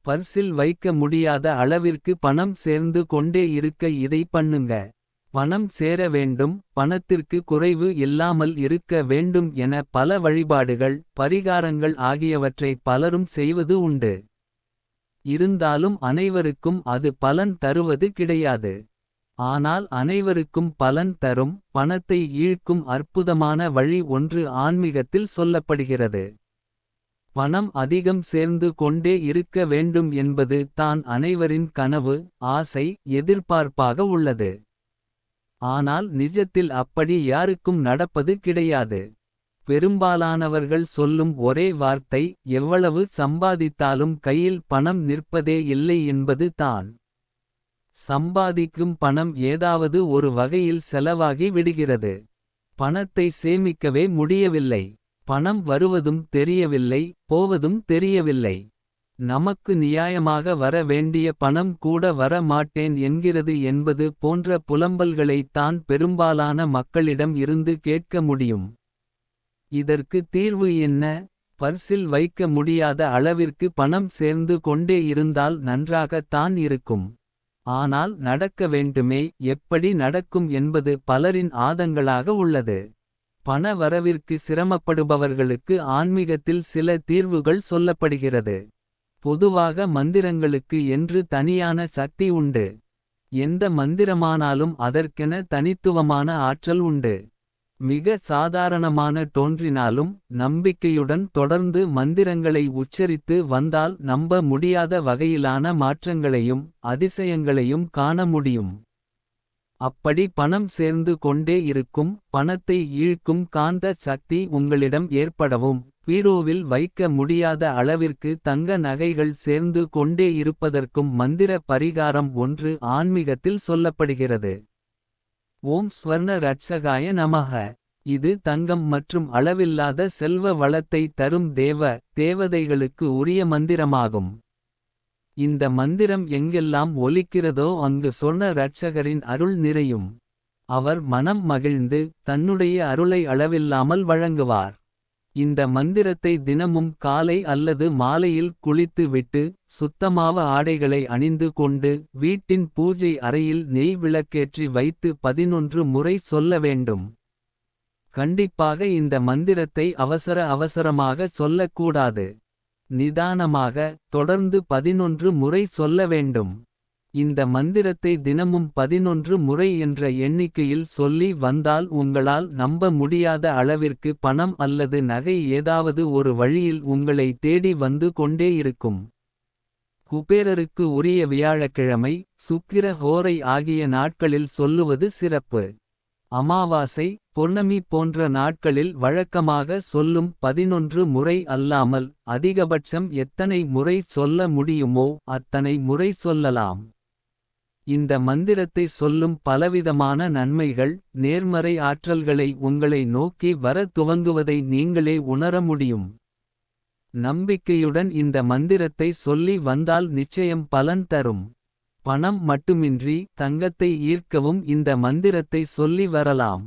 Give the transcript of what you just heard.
பர்சில் வைக்க முடியாத அளவிற்கு பணம் சேர்ந்து கொண்டே இருக்க இதை பண்ணுங்க. பணம் சேர வேண்டும், பணத்திற்கு குறைவு இல்லாமல் இருக்க வேண்டும் என பல வழிபாடுகள், பரிகாரங்கள் ஆகியவற்றை பலரும் செய்வது உண்டு. இருந்தாலும் அனைவருக்கும் அது பலன் தருவது கிடையாது. ஆனால் அனைவருக்கும் பலன் தரும், பணத்தை ஈழ்க்கும் அற்புதமான வழி ஒன்று ஆன்மீகத்தில் சொல்லப்படுகிறது. பணம் அதிகம் சேர்ந்து கொண்டே இருக்க வேண்டும் என்பது தான் அனைவரின் கனவு, ஆசை, எதிர்பார்ப்பாக உள்ளது. ஆனால் நிஜத்தில் அப்படி யாருக்கும் நடப்பது கிடையாது. பெரும்பாலானவர்கள் சொல்லும் ஒரே வார்த்தை, எவ்வளவு சம்பாதித்தாலும் கையில் பணம் நிற்பதே இல்லை என்பது தான். சம்பாதிக்கும் பணம் ஏதாவது ஒரு வகையில் செலவாகி விடுகிறது. பணத்தை சேமிக்கவே முடியவில்லை. பணம் வருவதும் தெரியவில்லை, போவதும் தெரியவில்லை. நமக்கு நியாயமாக வர வேண்டிய பணம் கூட வர மாட்டேன் என்கிறது என்பது போன்ற புலம்பல்களைத் தான் பெரும்பாலான மக்களிடம் இருந்து கேட்க முடியும். இதற்கு தீர்வு என்ன? பர்சில் வைக்க முடியாத அளவிற்கு பணம் சேர்ந்து கொண்டே இருந்தால் நன்றாகத்தான் இருக்கும். ஆனால் நடக்க வேண்டுமே, எப்படி நடக்கும் என்பது பலரின் ஆதங்களாக உள்ளது. பண வரவிற்கு சிரமப்படுபவர்களுக்கு ஆன்மீகத்தில் சில தீர்வுகள் சொல்லப்படுகிறது. பொதுவாக மந்திரங்களுக்கு என்று தனியான சக்தி உண்டு. எந்த மந்திரமானாலும் அதற்கென தனித்துவமான ஆற்றல் உண்டு. மிக சாதாரணமான தோன்றினாலும் நம்பிக்கையுடன் தொடர்ந்து மந்திரங்களை உச்சரித்து வந்தால் நம்ப முடியாத வகையிலான மாற்றங்களையும் அதிசயங்களையும் காண முடியும். அப்படி பணம் சேர்ந்து கொண்டே இருக்கும், பணத்தை ஈழ்க்கும் காந்த சக்தி உங்களிடம் ஏற்படவும், பீரோவில் வைக்க முடியாத அளவிற்கு தங்க நகைகள் சேர்ந்து கொண்டே இருப்பதற்கும் மந்திர பரிகாரம் ஒன்று ஆன்மீகத்தில் சொல்லப்படுகிறது. ஓம் ஸ்வர்ண ரட்சகாய நமஹ. இது தங்கம் மற்றும் அளவில்லாத செல்வ வளத்தை தரும் தேவதைகளுக்கு உரிய மந்திரமாகும். இந்த மந்திரம் எங்கெல்லாம் ஒலிக்கிறதோ அங்கு சொர்ண ரட்சகரின் அருள் நிறையும். அவர் மனம் மகிழ்ந்து தன்னுடைய அருளை அளவில்லாமல் வழங்குவார். இந்த மந்திரத்தை தினமும் காலை அல்லது மாலையில் குளித்து விட்டு, சுத்தமாவ ஆடைகளை அணிந்து கொண்டு, வீட்டின் பூஜை அறையில் நெய் விளக்கேற்றி வைத்து 11 முறை சொல்ல வேண்டும். கண்டிப்பாக இந்த மந்திரத்தை அவசரமாக சொல்லக்கூடாது. நிதானமாக தொடர்ந்து 11 முறை சொல்ல வேண்டும். இந்த மந்திரத்தை தினமும் 11 முறை என்ற எண்ணிக்கையில் சொல்லி வந்தால் உங்களால் நம்ப முடியாத அளவிற்கு பணம் அல்லது நகை ஏதாவது ஒரு வழியில் உங்களை தேடி வந்து கொண்டே இருக்கும். குபேரருக்கு உரிய வியாழக்கிழமை, சுக்கிர ஹோரை ஆகிய நாட்களில் சொல்லுவது சிறப்பு. அமாவாசை, பொன்னமி போன்ற நாட்களில் வழக்கமாக சொல்லும் 11 முறை அல்லாமல் அதிகபட்சம் எத்தனை முறை சொல்ல முடியுமோ அத்தனை முறை சொல்லலாம். இந்த மந்திரத்தை சொல்லும் பலவிதமான நன்மைகள், நேர்மறை ஆற்றல்களை உங்களை நோக்கி வர துவங்குவதை நீங்களே உணர முடியும். நம்பிக்கையுடன் இந்த மந்திரத்தை சொல்லி வந்தால் நிச்சயம் பலன் தரும். பணம் மட்டுமின்றி தங்கத்தை ஈர்க்கவும் இந்த மந்திரத்தை சொல்லி வரலாம்.